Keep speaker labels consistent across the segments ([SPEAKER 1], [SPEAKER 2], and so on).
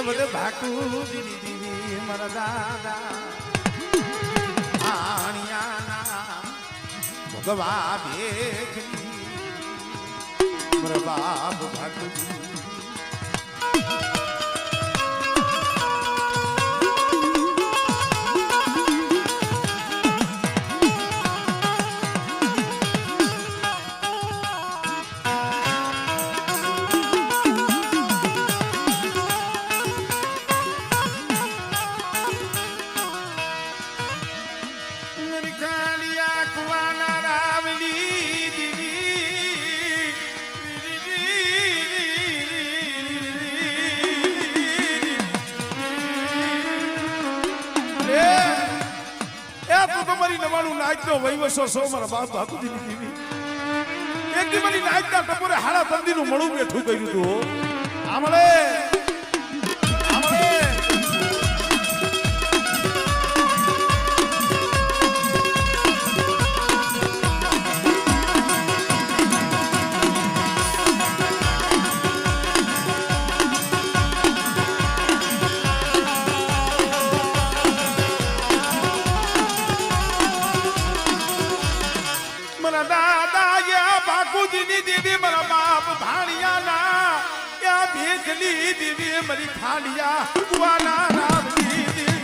[SPEAKER 1] બધે ભાકુજી દીવી મારા દાદા આણિયાના ભગવા ભેખની મારા બાપ ભાકુજી વહીવસો સો મારા બાપ બાપુજી દીવી એક દી મારી નાઈટના ટપોરે હાડા તંદીનું મળું બેઠું કર્યું હતું આમળે દીવી મરી ખાડિયા કુવાના રામ દીદી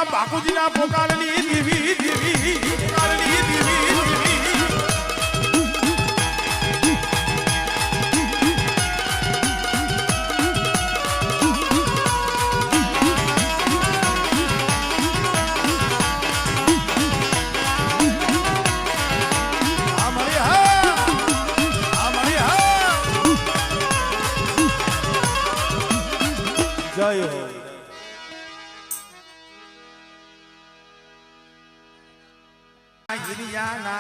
[SPEAKER 1] બાપુજીના પોકારની દીવી દીવી પોકારની દીવી જય હો गिरियाना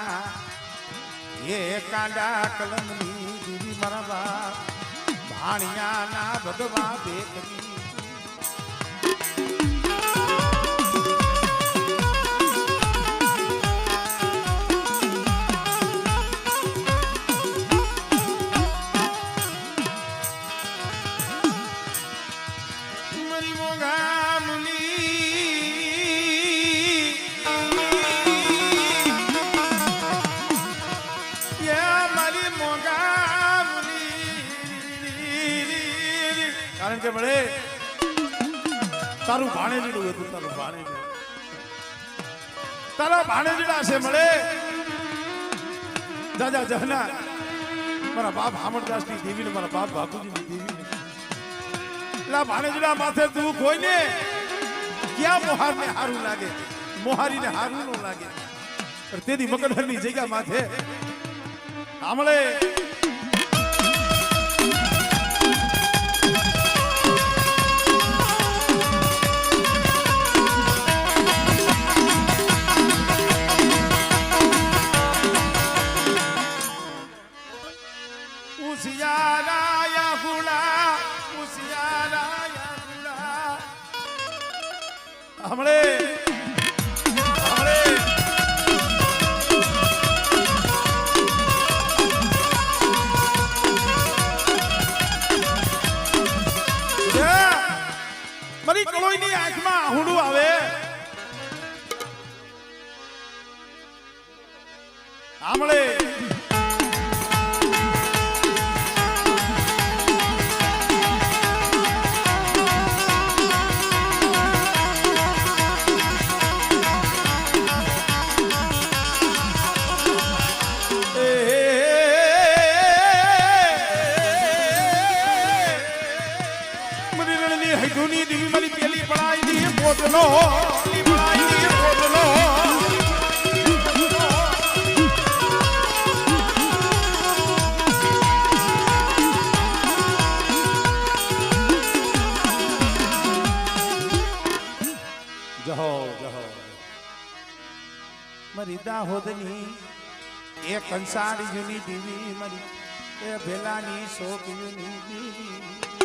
[SPEAKER 1] ये कांडा कलमनी दीदी मारा बाप भाणियाना भगवा बेकनी કારણ કે મળે તારું ભાણેજડું હતું તારું ભાણેજડું તારા ભાણેજડા છે મળે જાજા જહના મારા બાપ હામણદાસ ની દેવી ને મારા બાપ બાપુજી ની દેવી એટલા ભાણેજડા માથે તું કોઈને ક્યાં મોહાર ને હારું લાગે મોહારી ને હારું નો લાગે તેથી મકડહર ની જગ્યા માથે આમળે हमले मरी कोईनी आंखમાં આહુડું આવે हमले પોટલો પડાઈ દી પોટલો જહો જહો મારી દાહોદની એ કંસારી જૂની દેવી મારી એ ભેલાની શોક જૂની દેવી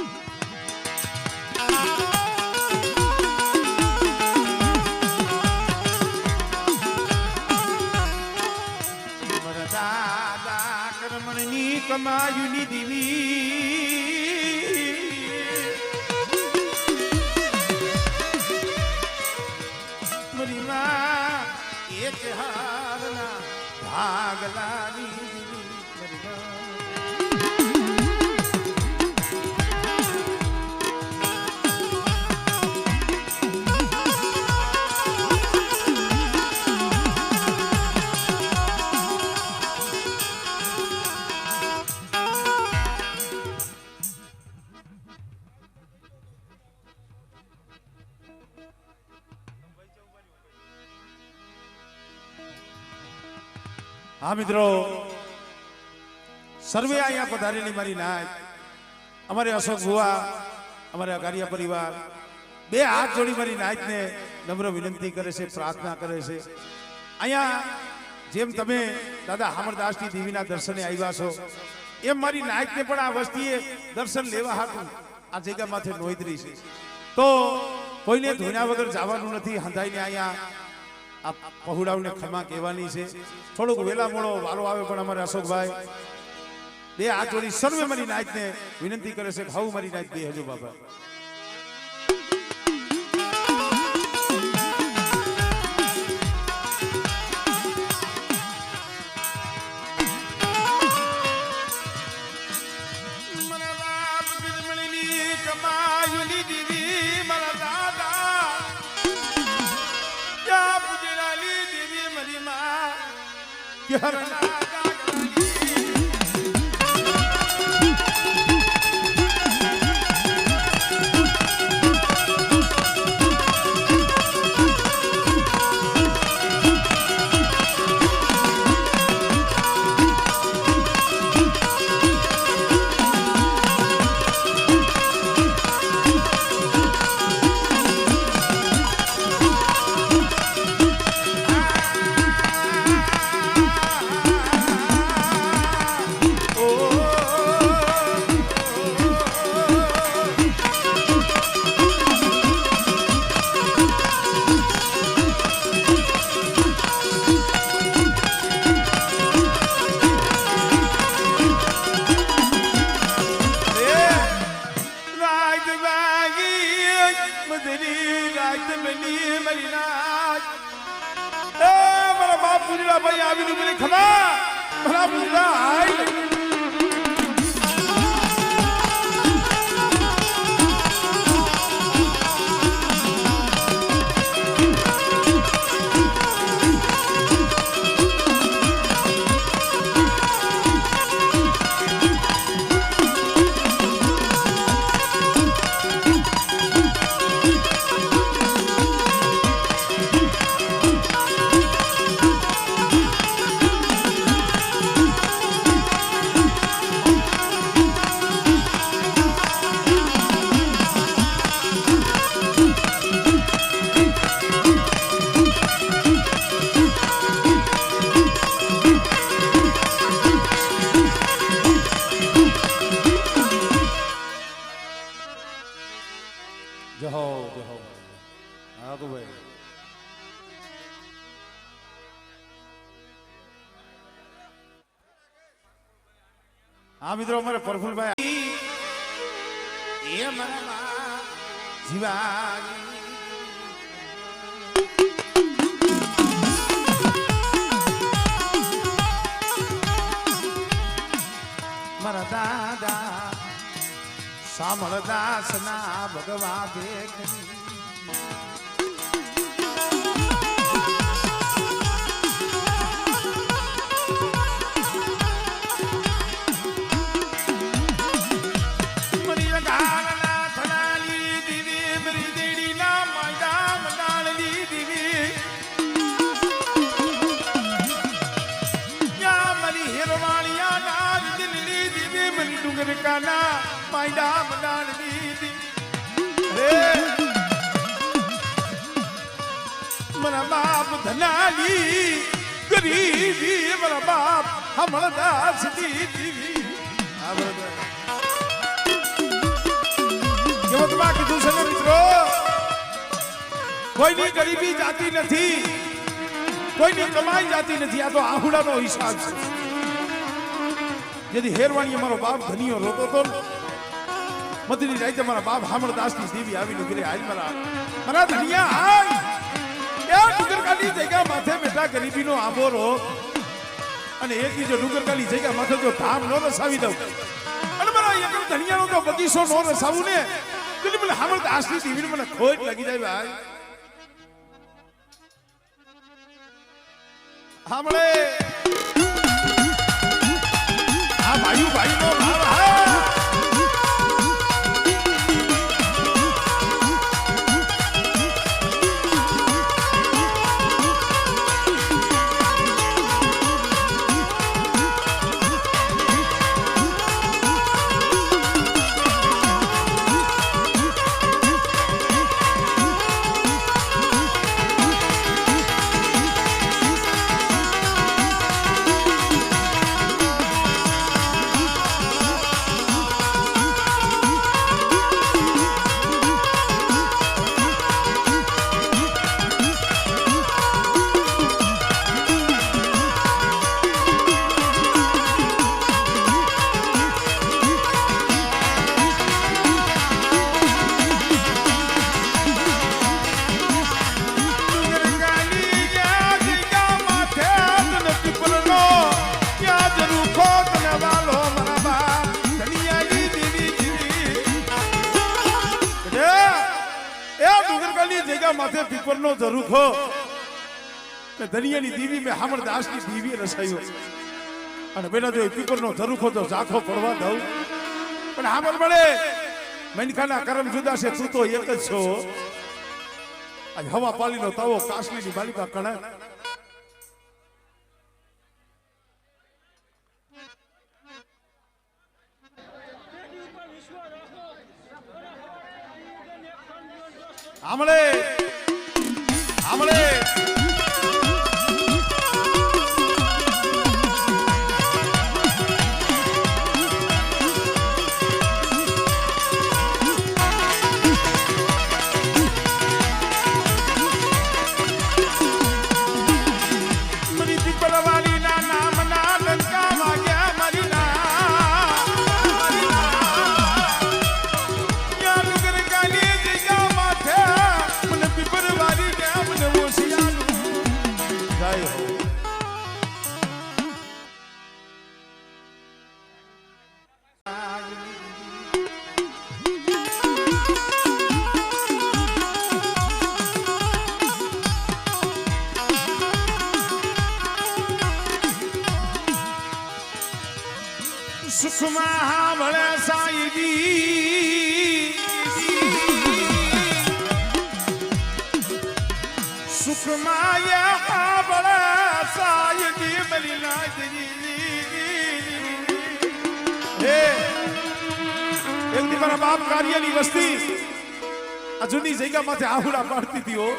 [SPEAKER 1] મારા દાદા કર્મણની કમાયુની દેવી મારી માં એક હારના ભાગલાની હા મિત્રો સર્વે અહીંયા પધારેલી મારી નાય અમારે અશોક ભુવા અમારા અગારિયા પરિવાર બે હાથ જોડી મારી નાયકને નમ્ર વિનંતી કરે છે પ્રાર્થના કરે છે અહીંયા જેમ તમે દાદા હામરદાસની દેવીના દર્શને આવ્યા છો એમ મારી નાયકને પણ આ વસ્તીએ દર્શન લેવા હાટું આ જગ્યા માથે નોંધરી છે તો કોઈને ધોઈના વગર જવાનું નથી હંધાઈને અહીંયા આ પहुડાવને ખમા કહેવાની છે થોડુંક વેલા મોડો વારો આવે પણ અમારે અશોકભાઈ બે હાથ જોડી સર્વે મારી નાયકને વિનંતી કરે છે કે હાઉ મારી નાયક બે હજુ બાબા ભાઈ આવી ખમા ભલા પૂજલા જહો જહો હા તો ભાઈ હા મિત્રો અમારે પ્રફુલભાઈ એ મારા જીવાની મારા દાદા સામળદાસ ના ભગવા ભેખની મરી ગાળના થલાલી દીવી મરી દેડી ના માયડા મંડાળલી દીવી યા મરી હેરવાળિયા ના દિલલી દીવી મરી ડુંગર કાના માયડા મંડાળલી દીવી મારા બાપ ધનાલી ગરીબી મારા બાપ હમણાં દાસ દીવી કેવતમાં કીધું છે ને મિત્રો કોઈની ગરીબી જાતી નથી કોઈની કમાઈ જાતી નથી આ તો આહુડાનો હિસાબ છે જેથી હેરવાણી અમારો બાપ ધનીઓ રોતો તો મધની રાતે મારા બાપ હામળદાસની દેવી આવીને ઘરે આજ મારા ધનિયા હાય એ ડુંગરકાલી જગ્યા માથે બેઠા ગરીબીનો આંબોરો અને એક જો ડુંગરકાલી જગ્યા માથે જો ધામ નો રસાવી દઉં અને મારા એક ધનિયાનો તો બગીચો નો રસાવું ને તો મને હામળદાસની દેવીને મને ખોટ લાગી જાય ભાઈ હામળે આ ભાઈ ભાઈનો ભાવ હા माथे पीपर नो जरूर हो दरियानी दीवी में हामरदास की दीवी रसायो અને બેટા જો પીપર નો ધરુખો તો ઝાખો પડવા દઉં પણ હામર મળે મનખાના કરમ જુદા છે તું તો એક જ છો આજ હવા પાલીનો તાવો કાસલીની બાલિકા કણે આમળે આમળે સુખમાં ભળે સાઈજી સુખમાં ભળે સાઈજી મરી હે એક દી મારા બાપ કાર્યની વસ્તી આ જૂની જગ્યા માંથી આહુડા પાડતી હતી હો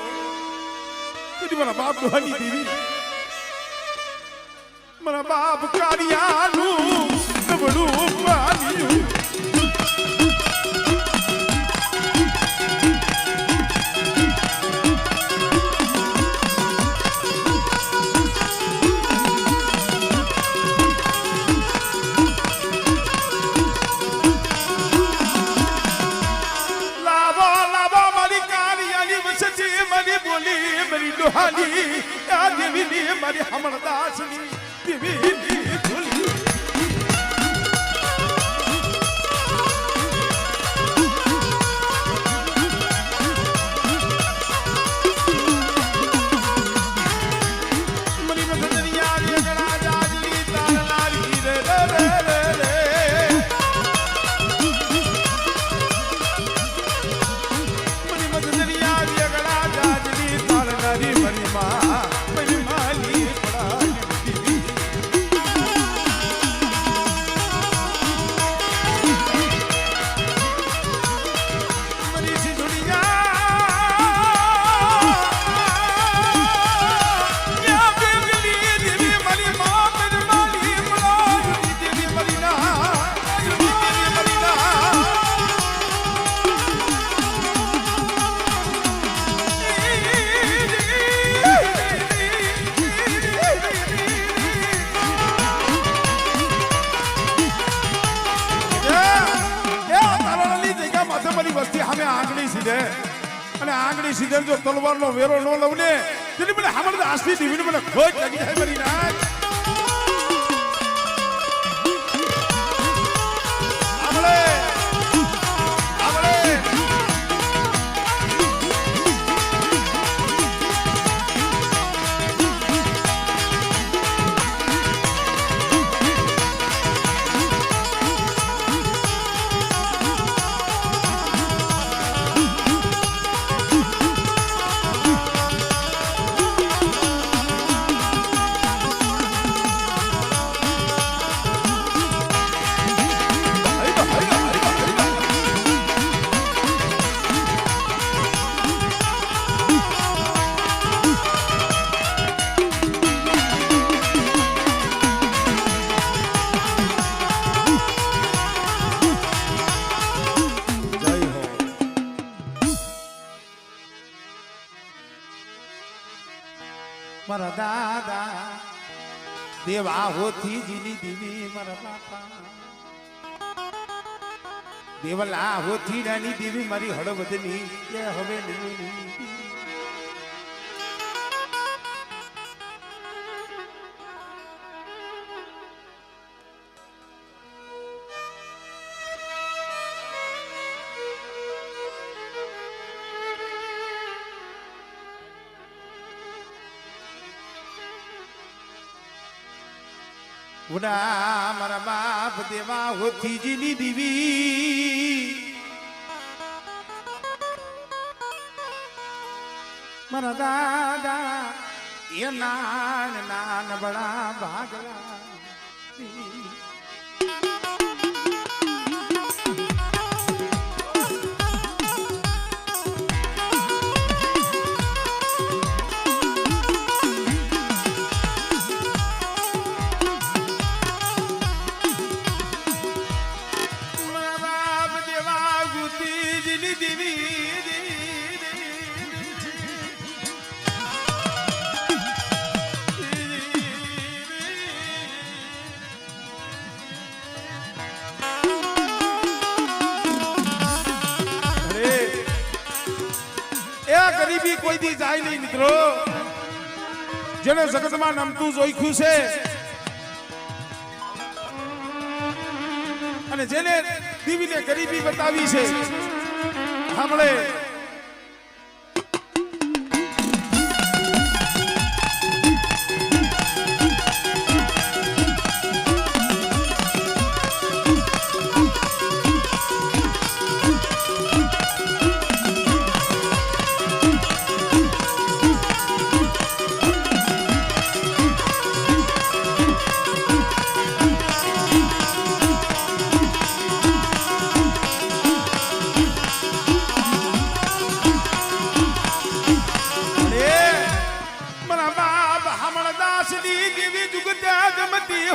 [SPEAKER 1] મારા બાપ દોહાની દેવી મારા બાપ કાર્યાનું નબળું પાડ્યું मेरी दुहानी या देवी मारी हमरदासनी देवी बोली मरी बदनिया लगड़ा जाजली तारनारी रे रे रे रे मरी बदनिया लगड़ा जाजली तारनारी मरी मां मरी माली पड़ा આંગળી સીધે જો તલવારનો વેરો ન લઉં ને તેની મને હામળ આસલી દીવીને મને ખોટ લાગી જાય મારી નાક આમળે આમળે મારા દાદા દેવા હોથી જીની દીવી મારા બાપા દેવલા હોથી નાની દેવી મારી હળવદની એ હવે ઉડા મારા બાપ દેવા હોથી જીની દીવી મારા દાદા એ નાન નાન બડા ભાગલા ગરીબી કોઈ દી જાય નહીં મિત્રો જેને જગતમાં નમતું જોઈખ્યું છે અને જેને દીવીને ગરીબી બતાવી છે સાંભળે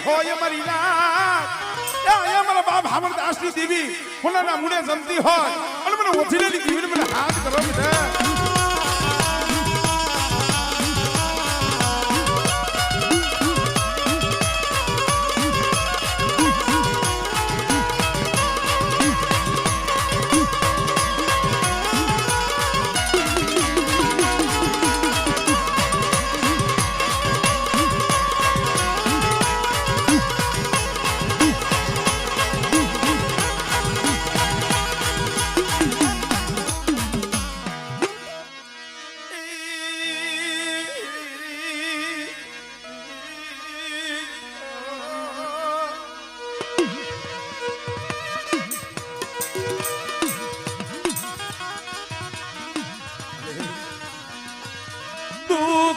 [SPEAKER 1] હોય મારી મારા બાપ હામળ દાસની દેવી ફૂલાના મુડે જમતી હોય અને મને ઓછીની દેવીને મને હાથ કરો બેટા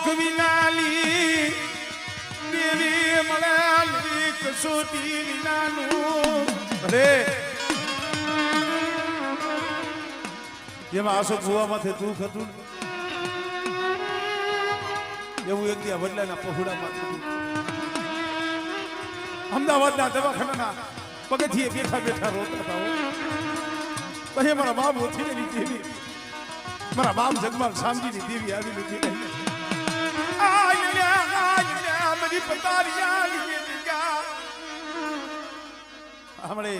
[SPEAKER 1] વિનાલી દેવી મળાલી કસોટી વિનાનું અરે જેમાં આસો કુવામાંથી દુઃખ હતું એવું એક દી વડલાના પહોળામાં અમદાવાદના દવાખાનાના પગથિયે બેઠા બેઠા રોતા હતા પછી મારા બાપ ઓછીની દેવી મારા બાપ જગમાલ શામજીની દેવી આવી નથી मेरी पतारिया हमरे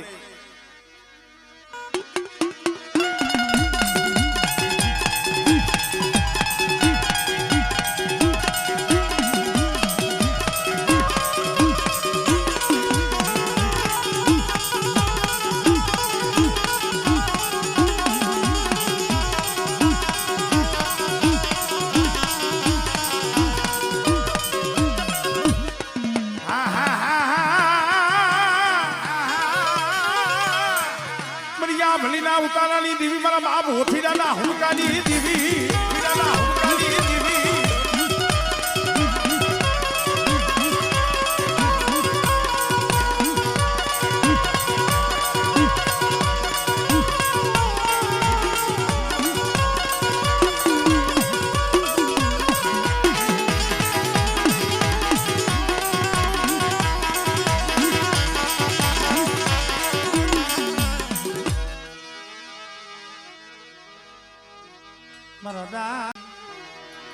[SPEAKER 1] ઉતારાની દેવી મારા બાપ હોથીડાના હુંકાની દેવી હુંકાની દેવી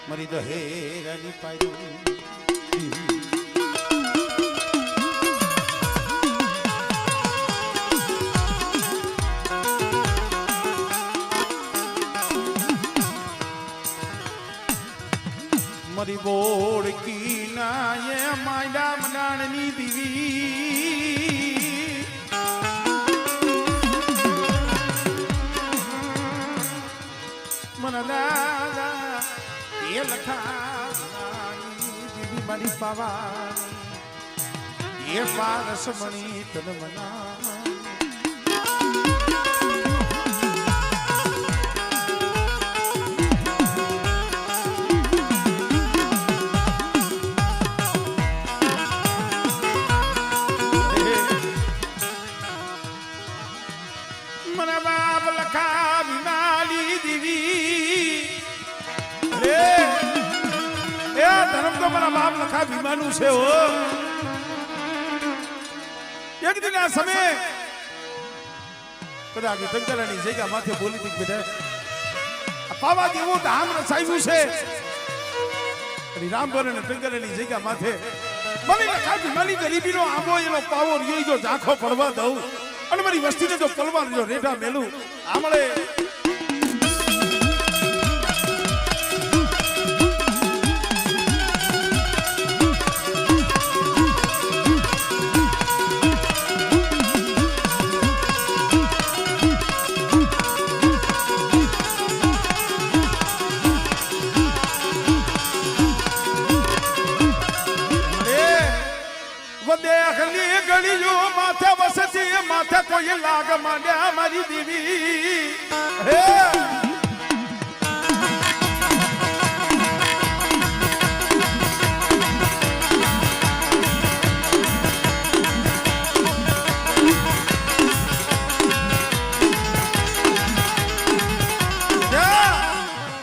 [SPEAKER 1] મરી તો હેરાની પાડ્યું મરી બોડકી ના એ માયડા મનાણની દીવી મના દાદા એ લખાની દીદી મારી પાવાની એ પારસ મણી તન મના મને બાપ લખા વિમાલી દીવી ધર્મ તો મારા બાપ લખા ભીમાનું છે હો એક દિન આ સમય કદાચ ટંકરાની જગ્યા માથે બોલી દીક બેટા પાવા જેવું ધામ રસાયું છે અને રામભર અને ટંકરાની જગ્યા માથે મને લખા ભીમાની ગરીબીનો આંબો એનો પાવો રહ્યો જો ઝાંખો પડવા દઉં અને મારી વસ્તીને જો પલવાર જો રેઠા મેલું આમળે દેખલી ગળીઓ માથે વસતી માથે કોઈ લાગ માંડ્યા મારી દેવી હે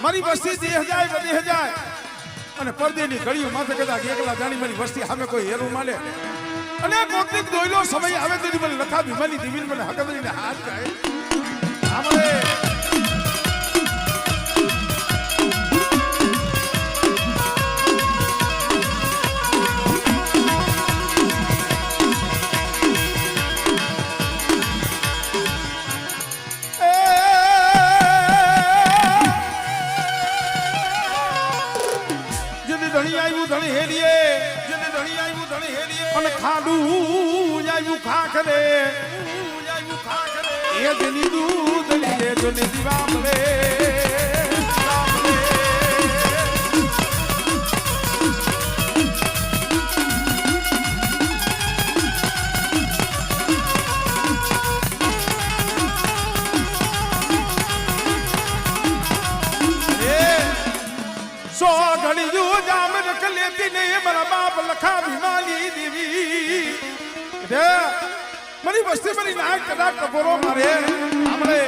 [SPEAKER 1] મારી વસ્તી 10,000 વધી જાય અને પડદેની ગળીઓ માથે કદાચ એકલા જાણી મારી વસ્તી સામે કોઈ હેરું માને અને કોકની દોયલો સમય આવે તો મને લખા ભીમાની દીવીને મને હકદરીને હાથ જાય આમળે ધણી આવ્યું ધણી હેરીએ જેને ધણી આવ્યું ધણી હેરીએ અને ખાડું આવ્યું ખાખરે એ જેની દૂધ લે જોને દીવા મળે સો ઘડીયું જામ રખ લેતી નહીં મારા બાપ લખા ભીમાની દેવી મારી વસ્તી મારી નાક કદાચ ટપોરો મારે આપણે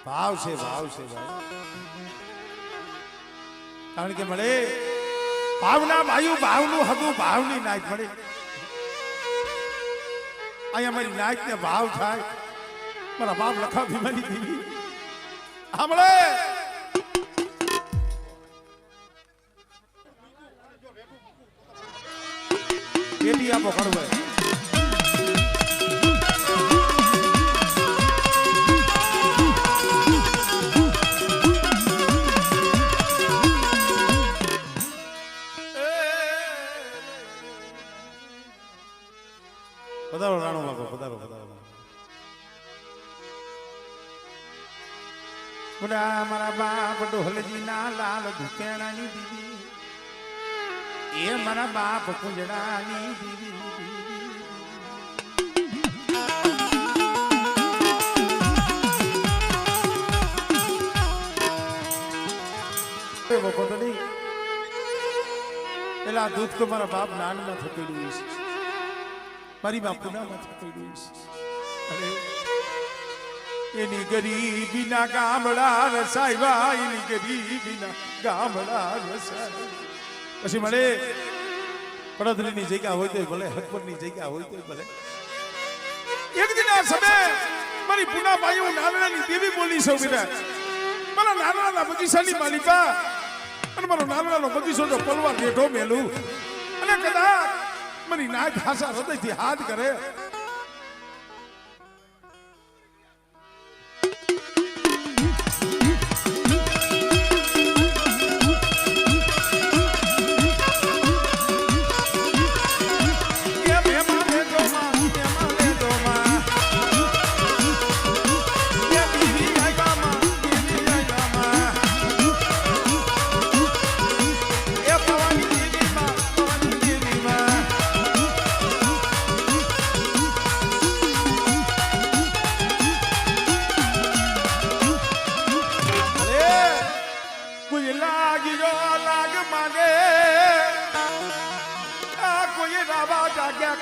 [SPEAKER 1] ભાવ છે ભાઈ કારણ કે મળે ભાવના ભાઈઓ ભાવનું હતું ભાવની નાચ મળે અહીંયા મારી નાચ ને ભાવ થાય મારા બાપ લખા ભીમાની દેવી સાંભળે પેટી આપો કડવે પધારો રાણો બાપુ પધારો પધારો બડા મારા બાપ ઢોલજી ના લાલ ધુકેણાની દીદી એ મારા બાપ કુંજડાની દીદી પેલા દૂધ તો મારા બાપ નાનમાં થપેડ્યું છે મારી બાપુ નામાં થપેડ્યું છે એની ગરીબીના ગામડા રસાયવા એની ગરીબીના ગામડા રસાય પછી મળે પડદરીની જગ્યા હોય તો ભલે હકબરની જગ્યા હોય તો ભલે એક દિન આ સમય મારી પુના બાઈઓ નાનાની દેવી બોલી છો બેટા મારા નાનાના બગીચાની માલિકા અને મારો નાનાનો બગીચો જો પલવાર બેઠો મેલું અને કદાચ મારી નાક હાસા હૃદયથી હાથ કરે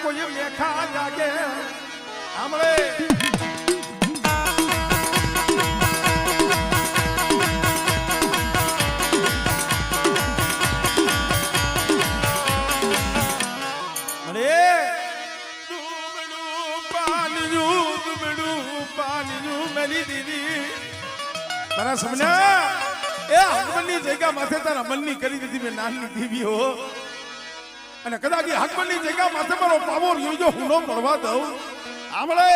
[SPEAKER 1] કોઈ મેખા જાગે આમળે મેલી દીદી મારા સમના એ હકમની જગ્યા માથે તારા મનની કરી દીધી મેં નાની દેવી હો અને કદાચ હકમની જગ્યા માથે મારો પાવો યોજો હું ન મળવા દઉં આમળે